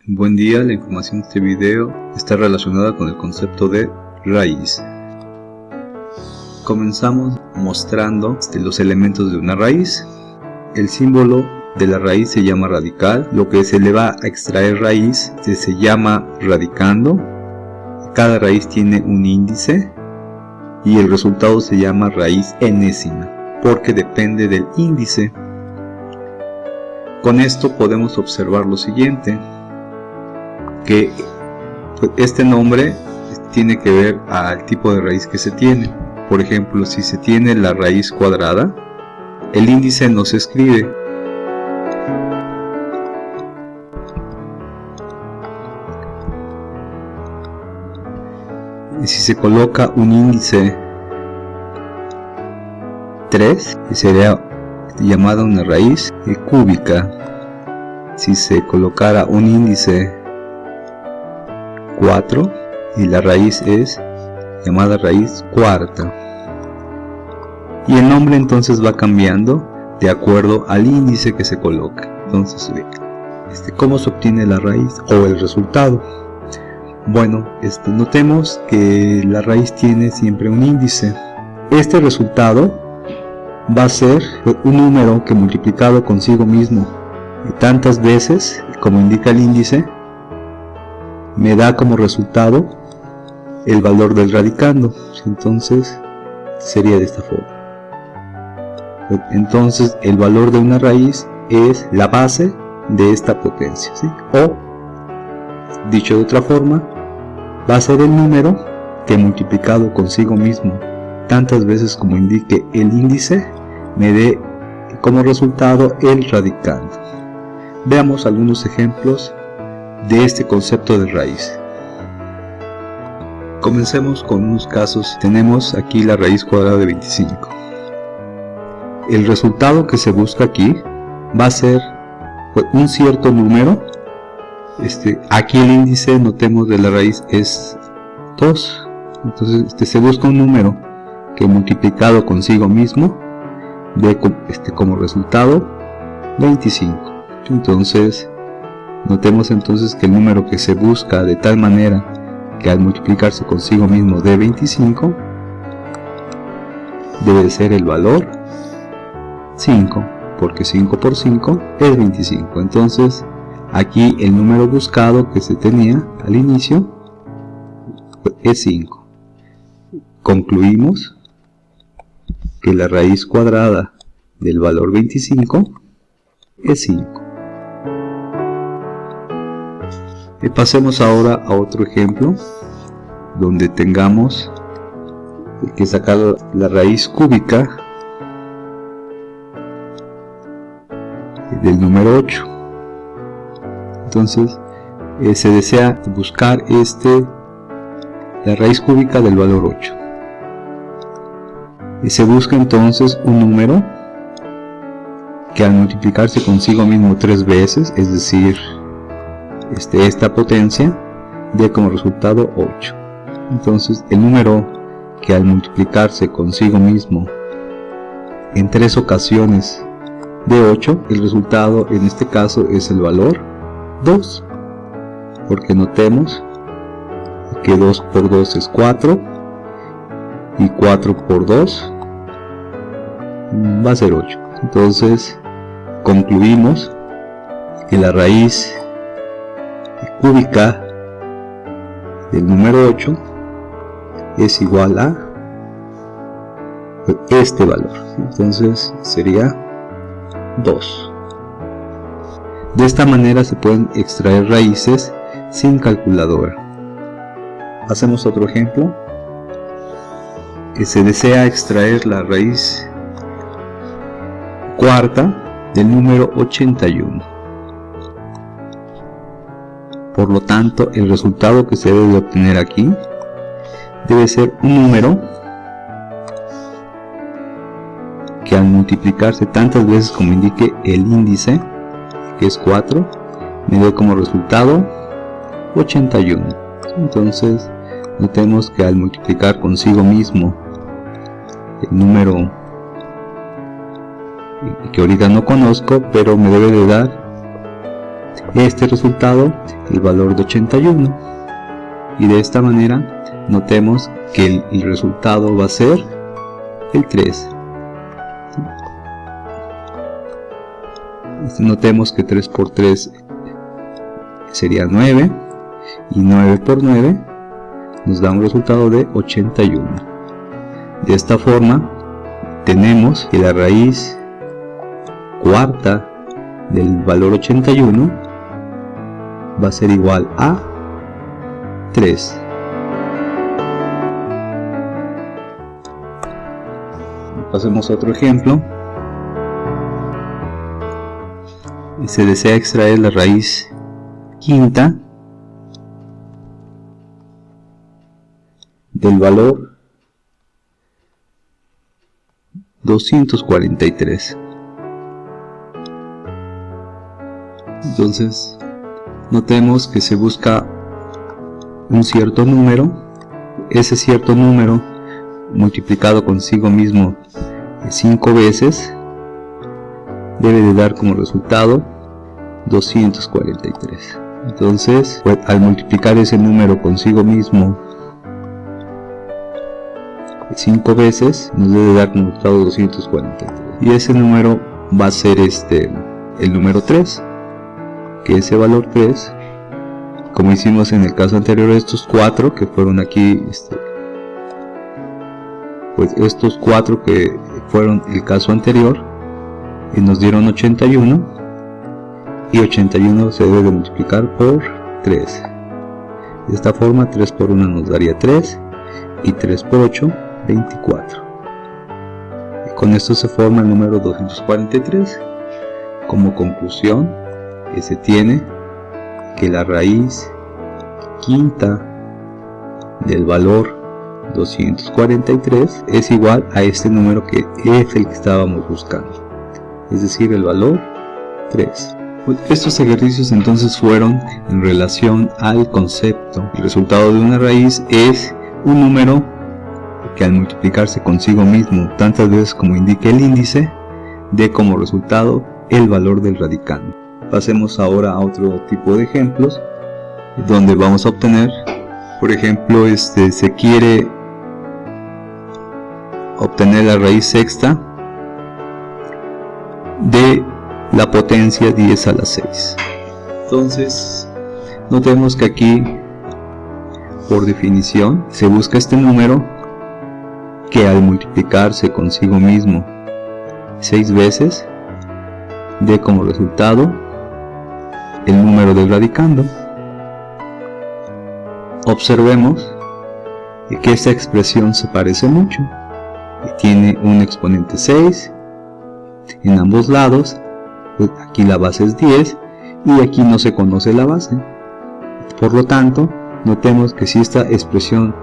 Buen día, la información de este video está relacionada con el concepto de raíz. Comenzamos mostrando los elementos de una raíz. El símbolo de la raíz se llama radical, lo que se le va a extraer raíz se llama radicando. Cada raíz tiene un índice y el resultado se llama raíz enésima, porque depende del índice. Con esto podemos observar lo siguiente, que este nombre tiene que ver al tipo de raíz que se tiene. Por ejemplo, si se tiene la raíz cuadrada, el índice no se escribe. Y si se coloca un índice 3, sería llamada una raíz cúbica. Si se colocara un índice 4 y la raíz es llamada raíz cuarta, y el nombre entonces va cambiando de acuerdo al índice que se coloca. Entonces, ¿cómo se obtiene la raíz o el resultado? Bueno, notemos que la raíz tiene siempre un índice. Este resultado va a ser un número que multiplicado consigo mismo tantas veces como indica el índice me da como resultado el valor del radicando. Entonces sería de esta forma. Entonces el valor de una raíz es la base de esta potencia, ¿sí? O dicho de otra forma, va a ser el número que multiplicado consigo mismo tantas veces como indique el índice me dé como resultado el radicando. Veamos algunos ejemplos de este concepto de raíz. Comencemos con unos casos. Tenemos aquí la raíz cuadrada de 25. El resultado que se busca aquí va a ser un cierto número. Aquí el índice, notemos, de la raíz es 2. Entonces se busca un número que multiplicado consigo mismo dé como resultado 25. Entonces notemos entonces que el número que se busca de tal manera que al multiplicarse consigo mismo de 25 debe ser el valor 5, porque 5 por 5 es 25. Entonces aquí el número buscado que se tenía al inicio es 5. Concluimos que la raíz cuadrada del valor 25 es 5. Pasemos ahora a otro ejemplo donde tengamos que sacar la raíz cúbica del número 8. Entonces se desea buscar la raíz cúbica del valor 8. Y se busca entonces un número que al multiplicarse consigo mismo 3 veces, es decir, esta potencia, dé como resultado 8. Entonces el número que al multiplicarse consigo mismo en 3 ocasiones de 8, el resultado en este caso es el valor 2, porque notemos que 2 por 2 es 4 y 4 por 2 va a ser 8. Entonces concluimos que la raíz cúbica del número 8 es igual a este valor. Entonces sería 2. De esta manera se pueden extraer raíces sin calculadora. Hacemos otro ejemplo. Que se desea extraer la raíz cuarta del número 81. Por lo tanto, el resultado que se debe obtener aquí debe ser un número que al multiplicarse tantas veces como indique el índice, que es 4, me dé como resultado 81. Entonces notemos que al multiplicar consigo mismo el número que ahorita no conozco, pero me debe de dar este resultado el valor de 81, y de esta manera notemos que el resultado va a ser el 3. Notemos que 3 por 3 sería 9, y 9 por 9 nos da un resultado de 81. De esta forma tenemos que la raíz cuarta del valor 81 va a ser igual a 3. Pasemos a otro ejemplo. Se desea extraer la raíz quinta del valor 243. Entonces notemos que se busca un cierto número. Ese cierto número multiplicado consigo mismo 5 veces debe de dar como resultado 243. Entonces, pues, al multiplicar ese número consigo mismo 5 veces nos debe dar como resultado 243, y ese número va a ser el número 3, que ese valor 3, como hicimos en el caso anterior, estos 4 que fueron aquí, pues estos 4 que fueron el caso anterior, y nos dieron 81, y 81 se debe de multiplicar por 3. De esta forma 3 por 1 nos daría 3, y 3 por 8 24. Y con esto se forma el número 243. Como conclusión, que se tiene que la raíz quinta del valor 243 es igual a este número que es el que estábamos buscando, es decir, el valor 3. Estos ejercicios entonces fueron en relación al concepto. El resultado de una raíz es un número que al multiplicarse consigo mismo tantas veces como indique el índice, dé como resultado el valor del radicando. Pasemos ahora a otro tipo de ejemplos, donde vamos a obtener, por ejemplo, se quiere obtener la raíz sexta de la potencia 10 a la 6. Entonces, notemos que aquí, por definición, se busca este número que al multiplicarse consigo mismo 6 veces dé como resultado el número del radicando. Observemos que esta expresión se parece mucho, tiene un exponente 6 en ambos lados. Pues aquí la base es 10 y aquí no se conoce la base. Por lo tanto, notemos que si esta expresión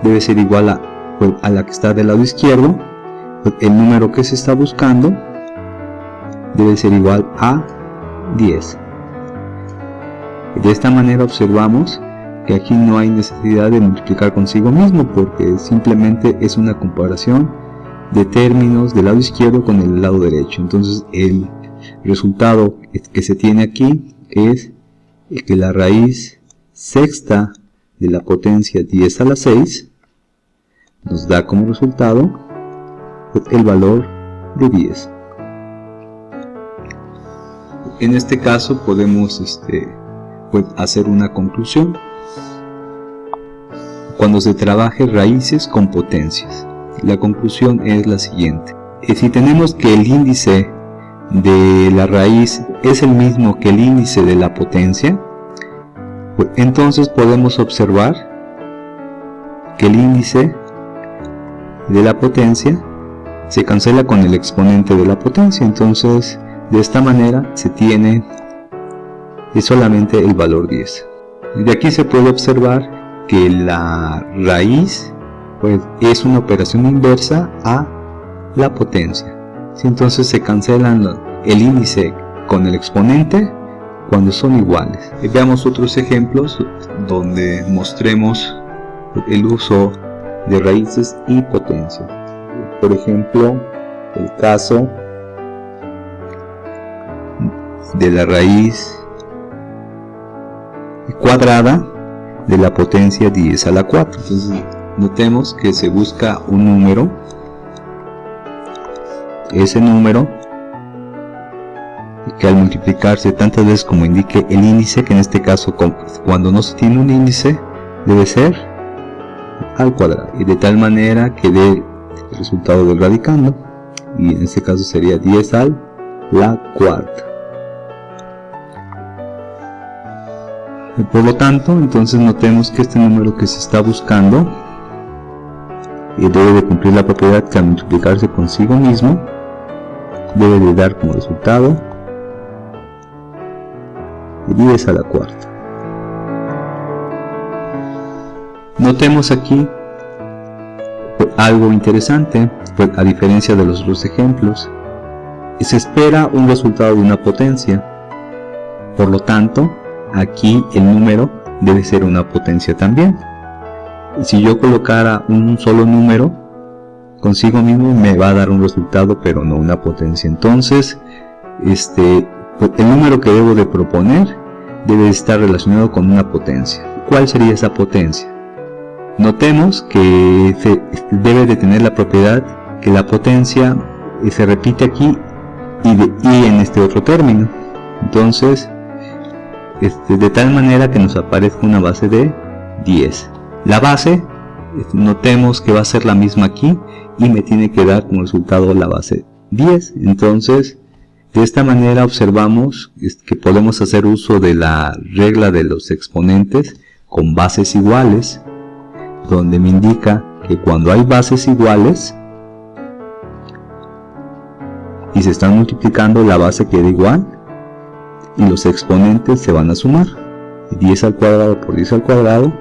debe ser igual a la que está del lado izquierdo, pues el número que se está buscando debe ser igual a 10. De esta manera observamos que aquí no hay necesidad de multiplicar consigo mismo, porque simplemente es una comparación de términos del lado izquierdo con el lado derecho. Entonces el resultado que se tiene aquí es que la raíz sexta de la potencia 10 a la 6 nos da como resultado el valor de 10. En este caso podemos hacer una conclusión. Cuando se trabaje raíces con potencias, la conclusión es la siguiente: si tenemos que el índice de la raíz es el mismo que el índice de la potencia, pues entonces podemos observar que el índice de la potencia se cancela con el exponente de la potencia. Entonces, de esta manera se tiene solamente el valor 10. De aquí se puede observar que la raíz pues es una operación inversa a la potencia. Entonces se cancelan el índice con el exponente cuando son iguales. Veamos otros ejemplos donde mostremos el uso de raíces y potencias. Por ejemplo, el caso de la raíz cuadrada de la potencia 10 a la 4. Entonces notemos que se busca un número, ese número que al multiplicarse tantas veces como indique el índice, que en este caso cuando no se tiene un índice debe ser al cuadrado, y de tal manera que dé el resultado del radicando, y en este caso sería 10 a la cuarta. Por lo tanto, entonces notemos que este número que se está buscando debe de cumplir la propiedad que al multiplicarse consigo mismo debe de dar como resultado 10 a la cuarta. Notemos aquí algo interesante, pues a diferencia de los otros ejemplos, se espera un resultado de una potencia. Por lo tanto, aquí el número debe ser una potencia también. Si yo colocara un solo número consigo mismo, me va a dar un resultado pero no una potencia. Entonces el número que debo de proponer debe estar relacionado con una potencia. ¿Cuál sería esa potencia? Notemos que debe de tener la propiedad que la potencia se repite aquí y en este otro término. Entonces de tal manera que nos aparezca una base de 10. La base, notemos que va a ser la misma aquí y me tiene que dar como resultado la base 10. Entonces, de esta manera observamos que podemos hacer uso de la regla de los exponentes con bases iguales, donde me indica que cuando hay bases iguales y se están multiplicando, la base queda igual y los exponentes se van a sumar. 10 al cuadrado por 10 al cuadrado,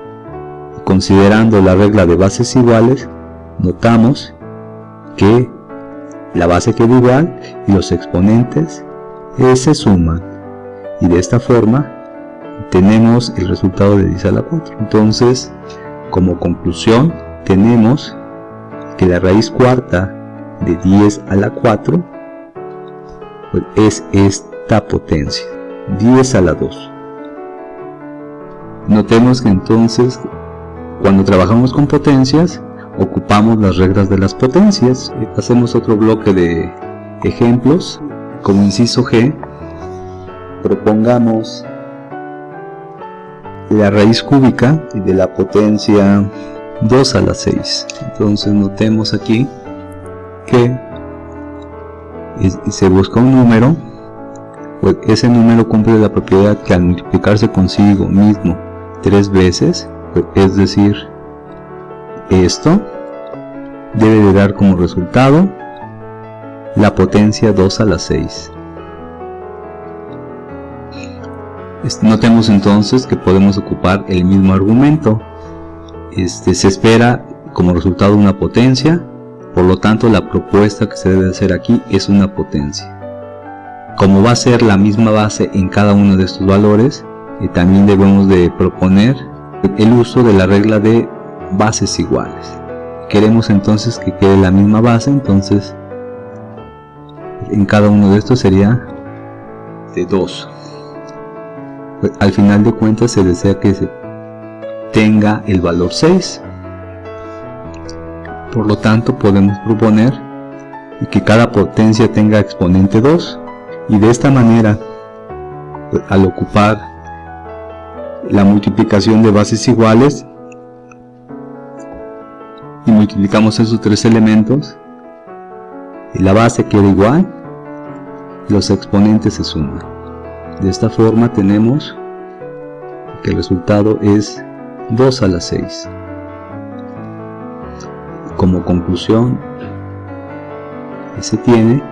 y considerando la regla de bases iguales, notamos que la base queda igual y los exponentes se suman, y de esta forma tenemos el resultado de 10 a la 4. Entonces, como conclusión, tenemos que la raíz cuarta de 10 a la 4 pues es esta potencia, 10 a la 2. Notemos que entonces, cuando trabajamos con potencias, ocupamos las reglas de las potencias. Hacemos otro bloque de ejemplos. Como inciso G, propongamos la raíz cúbica de la potencia 2 a la 6. Entonces notemos aquí que se busca un número, pues ese número cumple la propiedad que al multiplicarse consigo mismo 3 veces, pues es decir, esto debe de dar como resultado la potencia 2 a la 6. Notemos entonces que podemos ocupar el mismo argumento. Se espera como resultado una potencia, por lo tanto la propuesta que se debe hacer aquí es una potencia. Como va a ser la misma base en cada uno de estos valores, también debemos de proponer el uso de la regla de bases iguales. Queremos entonces que quede la misma base, entonces en cada uno de estos sería de 2. Al final de cuentas se desea que se tenga el valor 6. Por lo tanto podemos proponer que cada potencia tenga exponente 2, y de esta manera, al ocupar la multiplicación de bases iguales y multiplicamos esos tres elementos, y la base queda igual, los exponentes se suman. De esta forma tenemos que el resultado es 2 a la 6. Como conclusión, se tiene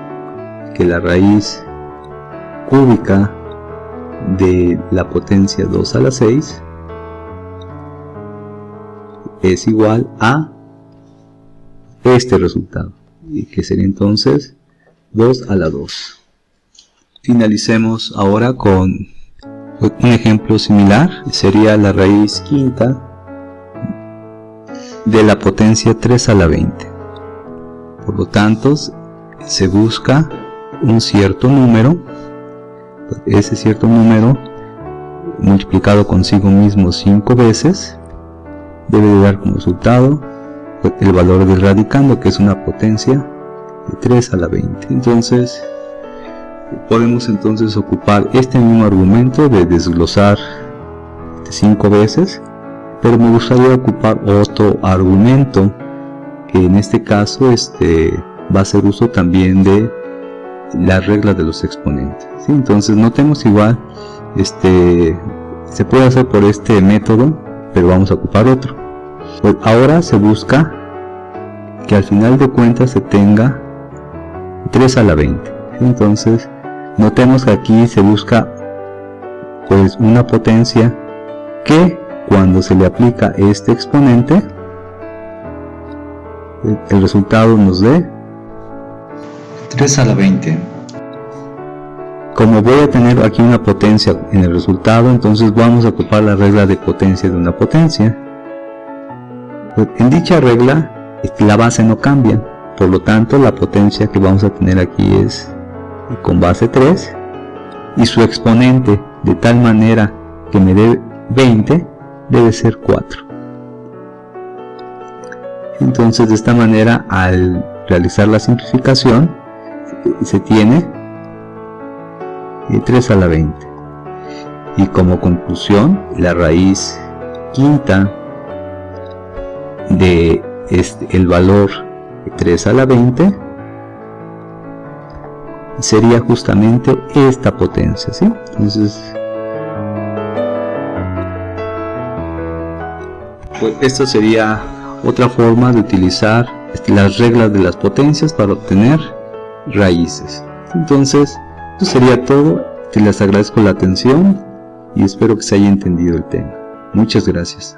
que la raíz cúbica de la potencia 2 a la 6 es igual a este resultado, y que sería entonces 2 a la 2. Finalicemos ahora con un ejemplo similar. Sería la raíz quinta de la potencia 3 a la 20. Por lo tanto, se busca un cierto número. Ese cierto número multiplicado consigo mismo 5 veces, debe de dar como resultado el valor del radicando, que es una potencia de 3 a la 20. Entonces podemos entonces ocupar este mismo argumento de desglosar 5 veces, pero me gustaría ocupar otro argumento que en este caso va a hacer uso también de la regla de los exponentes, ¿sí? Entonces notemos igual, se puede hacer por este método, pero vamos a ocupar otro. Pues ahora se busca que al final de cuentas se tenga 3 a la 20, ¿sí? Entonces notemos que aquí se busca pues una potencia que cuando se le aplica este exponente, el resultado nos dé 3 a la 20. Como voy a tener aquí una potencia en el resultado, entonces vamos a ocupar la regla de potencia de una potencia. Pues en dicha regla la base no cambia, por lo tanto la potencia que vamos a tener aquí es con base 3 y su exponente, de tal manera que me dé 20, debe ser 4. Entonces de esta manera, al realizar la simplificación, se tiene 3 a la 20, y como conclusión la raíz quinta de el valor de 3 a la 20 sería justamente esta potencia, ¿sí? Entonces pues esta sería otra forma de utilizar las reglas de las potencias para obtener raíces. Entonces esto sería todo. Les agradezco la atención y espero que se haya entendido el tema. Muchas gracias.